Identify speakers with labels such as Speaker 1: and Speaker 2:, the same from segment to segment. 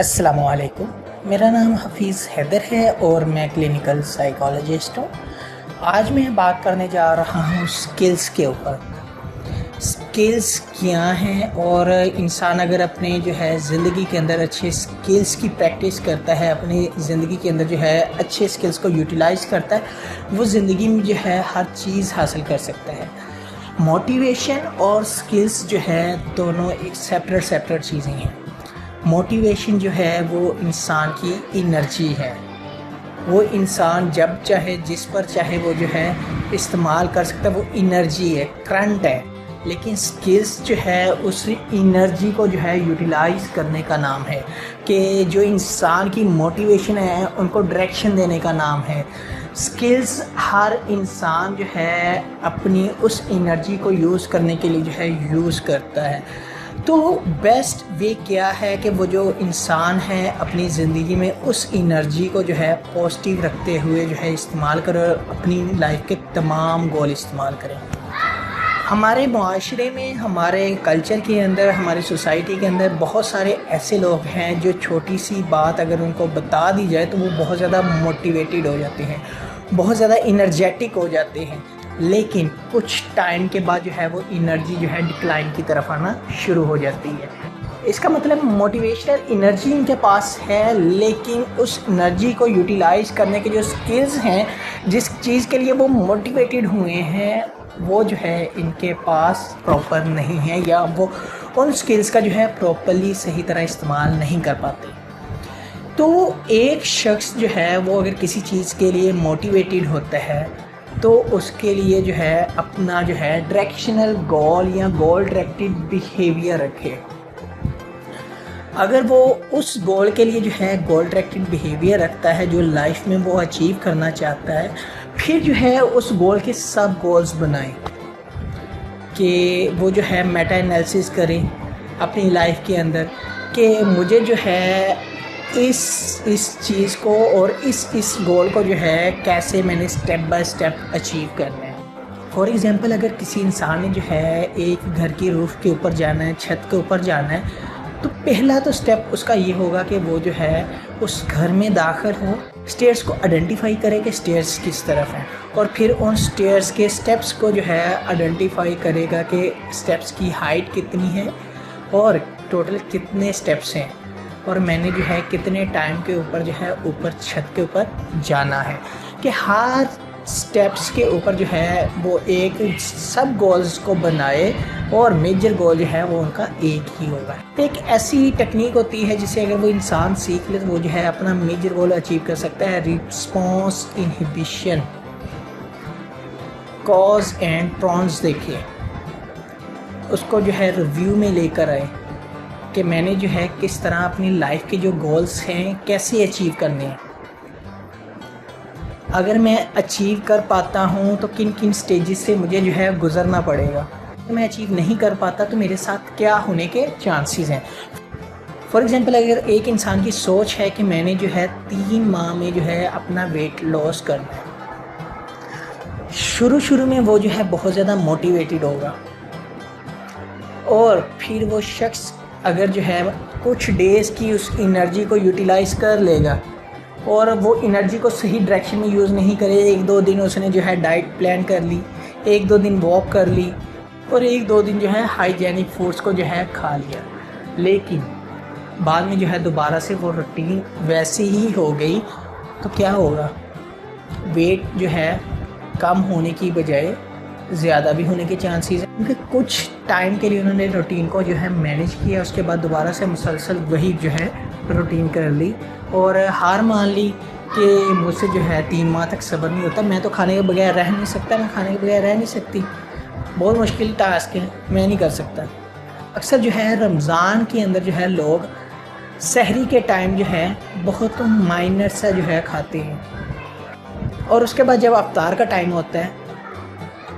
Speaker 1: अस्सलामुअलैकुम। मेरा नाम हफीज़ हैदर है और मैं क्लिनिकल साइकोलॉजिस्ट हूँ। आज मैं बात करने जा रहा हूँ स्किल्स के ऊपर। स्किल्स क्या हैं और इंसान अगर अपने ज़िंदगी के अंदर अच्छे स्किल्स की प्रैक्टिस करता है, अपनी ज़िंदगी के अंदर अच्छे स्किल्स को यूटिलाइज़ करता है, वो ज़िंदगी में हर चीज़ हासिल कर सकता है। मोटिवेशन और स्किल्स दोनों एक सेपरेट चीज़ें हैं। मोटिवेशन वो इंसान की एनर्जी है, वो इंसान जब चाहे जिस पर चाहे वो इस्तेमाल कर सकता है, वो एनर्जी है, करंट है। लेकिन स्किल्स उस एनर्जी को यूटिलाइज़ करने का नाम है, कि जो इंसान की मोटिवेशन है उनको डायरेक्शन देने का नाम है। स्किल्स हर इंसान अपनी उस एनर्जी को यूज़ करने के लिए यूज़ करता है। तो बेस्ट वे क्या है कि वो जो इंसान है अपनी ज़िंदगी में उस एनर्जी को पॉजिटिव रखते हुए इस्तेमाल करें और अपनी लाइफ के तमाम गोल इस्तेमाल करें। हमारे मुआशरे में, हमारे कल्चर के अंदर, हमारी सोसाइटी के अंदर बहुत सारे ऐसे लोग हैं जो छोटी सी बात अगर उनको बता दी जाए तो वो बहुत ज़्यादा मोटिवेटेड हो जाते हैं, बहुत ज़्यादा इनर्जेटिक हो जाते हैं। लेकिन कुछ टाइम के बाद वो एनर्जी डिक्लाइन की तरफ आना शुरू हो जाती है। इसका मतलब मोटिवेशनल एनर्जी इनके पास है, लेकिन उस एनर्जी को यूटिलाइज़ करने के जो स्किल्स हैं, जिस चीज़ के लिए वो मोटिवेटेड हुए हैं, वो इनके पास प्रॉपर नहीं है, या वो उन स्किल्स का प्रॉपरली सही तरह इस्तेमाल नहीं कर पाते। तो एक शख्स वो अगर किसी चीज़ के लिए मोटिवेटेड होता है तो उसके लिए अपना डायरेक्शनल गोल या गोल डायरेक्टेड बिहेवियर रखे। अगर वो उस गोल के लिए गोल डायरेक्टेड बिहेवियर रखता है जो लाइफ में वो अचीव करना चाहता है, फिर उस गोल के सब गोल्स बनाए, कि वो मेटा एनालिसिस करें अपनी लाइफ के अंदर कि मुझे इस चीज़ को और इस गोल को कैसे मैंने स्टेप बाय स्टेप अचीव करना है। फॉर एग्ज़ाम्पल, अगर किसी इंसान ने एक घर की रूफ़ के ऊपर जाना है, छत के ऊपर जाना है, तो पहला तो स्टेप उसका ये होगा कि वो उस घर में दाखिल हो, स्टेयर्स को आइडेंटिफाई करे कि स्टेयर्स किस तरफ हैं, और फिर उन स्टेयर्स के स्टेप्स को आइडेंटिफाई करेगा कि स्टेप्स की हाइट कितनी है और टोटल कितने स्टेप्स हैं, और मैंने कितने टाइम के ऊपर ऊपर छत के ऊपर जाना है। कि हर स्टेप्स के ऊपर वो एक सब गोल्स को बनाए और मेजर गोल वो उनका एक ही होगा। एक ऐसी टेक्निक होती है जिसे अगर वो इंसान सीख ले तो वो अपना मेजर गोल अचीव कर सकता है। Response inhibition, cause and prawns देखिए, उसको रिव्यू में लेकर आए कि मैंने किस तरह अपनी लाइफ के जो गोल्स हैं कैसे अचीव करने हैं। अगर मैं अचीव कर पाता हूँ तो किन किन स्टेजेस से मुझे गुज़रना पड़ेगा, मैं अचीव नहीं कर पाता तो मेरे साथ क्या होने के चांसेस हैं। फॉर एग्ज़ाम्पल, अगर एक इंसान की सोच है कि मैंने 3 माह में अपना वेट लॉस करना है, शुरू में वो बहुत ज़्यादा मोटिवेटेड होगा, और फिर वो शख्स अगर कुछ डेज़ की उस एनर्जी को यूटिलाइज़ कर लेगा और वो एनर्जी को सही डायरेक्शन में यूज़ नहीं करे, 1-2 दिन उसने डाइट प्लान कर ली, 1-2 दिन वॉक कर ली, और 1-2 दिन हाइजेनिक फूड्स को खा लिया, लेकिन बाद में दोबारा से वो रूटीन वैसी ही हो गई, तो क्या होगा? वेट कम होने की बजाय ज़्यादा भी होने के चांसेस हैं, क्योंकि कुछ टाइम के लिए उन्होंने रूटीन को मैनेज किया, उसके बाद दोबारा से मुसलसल वही रूटीन कर ली और हार मान ली कि मुझसे 3 माह तक सब्र नहीं होता, मैं तो खाने के बगैर रह नहीं सकता, मैं खाने के बगैर रह नहीं सकती, बहुत मुश्किल टास्क है, मैं नहीं कर सकता। अक्सर रमज़ान के अंदर लोग सहरी के टाइम बहुत माइनर सा खाते हैं, और उसके बाद जब अफ्तार का टाइम होता है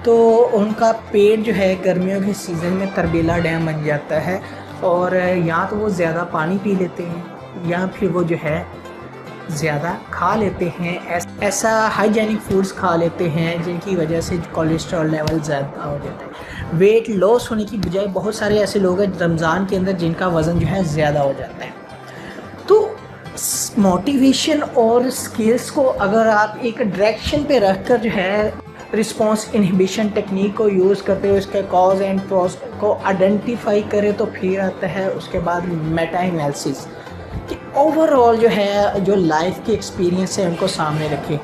Speaker 1: तो उनका पेट गर्मियों के सीज़न में तरबेला डैम बन जाता है, और या तो वो ज़्यादा पानी पी लेते हैं या फिर वो ज़्यादा खा लेते हैं, ऐसा हाइजेनिक फूड्स खा लेते हैं जिनकी वजह से कोलेस्ट्रॉल लेवल ज़्यादा हो जाता है। वेट लॉस होने की बजाय बहुत सारे ऐसे लोग हैं रमज़ान के अंदर जिनका वज़न ज़्यादा हो जाता है। तो मोटिवेशन और स्किल्स को अगर आप एक डायरेक्शन पे रख कर जो है रिस्पॉन्स इनहिबिशन टेक्निक को यूज़ करते हुए उसके कॉज एंड प्रोस को आइडेंटिफाई करें, तो फिर आता है उसके बाद मेटा एनालिसिस कि ओवरऑल जो है जो लाइफ के एक्सपीरियंस है उनको सामने रखें,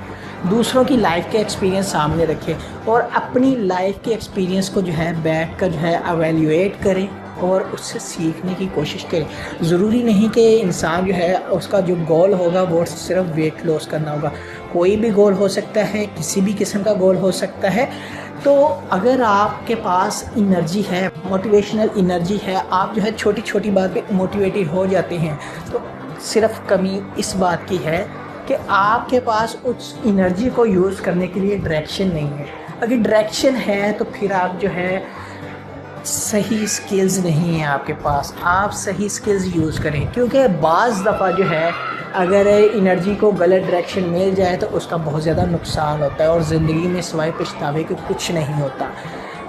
Speaker 1: दूसरों की लाइफ के एक्सपीरियंस सामने रखें और अपनी लाइफ के एक्सपीरियंस को जो है बैठ कर जो है एवेल्यूएट करें और उससे सीखने की कोशिश करें। ज़रूरी नहीं कि इंसान जो है उसका जो गोल होगा वो सिर्फ वेट लॉस करना होगा, कोई भी गोल हो सकता है, किसी भी किस्म का गोल हो सकता है। तो अगर आपके पास एनर्जी है, मोटिवेशनल एनर्जी है, आप जो है छोटी छोटी बात पे मोटिवेटेड हो जाते हैं, तो सिर्फ कमी इस बात की है कि आपके पास उस एनर्जी को यूज़ करने के लिए डायरेक्शन नहीं है। अगर डायरेक्शन है तो फिर आप जो है सही स्किल्स नहीं है आपके पास, आप सही स्किल्स यूज़ करें, क्योंकि बाज़ दफ़ा जो है अगर एनर्जी को गलत डायरेक्शन मिल जाए तो उसका बहुत ज़्यादा नुकसान होता है और ज़िंदगी में सिवाय पछतावे के कुछ नहीं होता।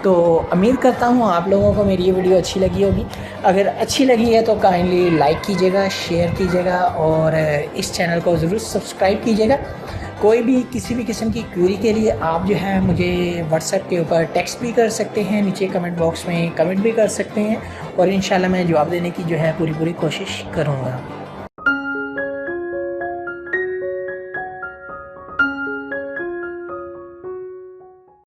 Speaker 1: तो उम्मीद करता हूँ आप लोगों को मेरी ये वीडियो अच्छी लगी होगी। अगर अच्छी लगी है तो काइंडली लाइक कीजिएगा, शेयर कीजिएगा और इस चैनल को ज़रूर सब्सक्राइब कीजिएगा। कोई भी किसी भी किस्म की क्वेरी के लिए आप जो है मुझे व्हाट्सएप के ऊपर टेक्स्ट भी कर सकते हैं, नीचे कमेंट बॉक्स में कमेंट भी कर सकते हैं और इंशाल्लाह मैं जवाब देने की जो है पूरी कोशिश करूँगा।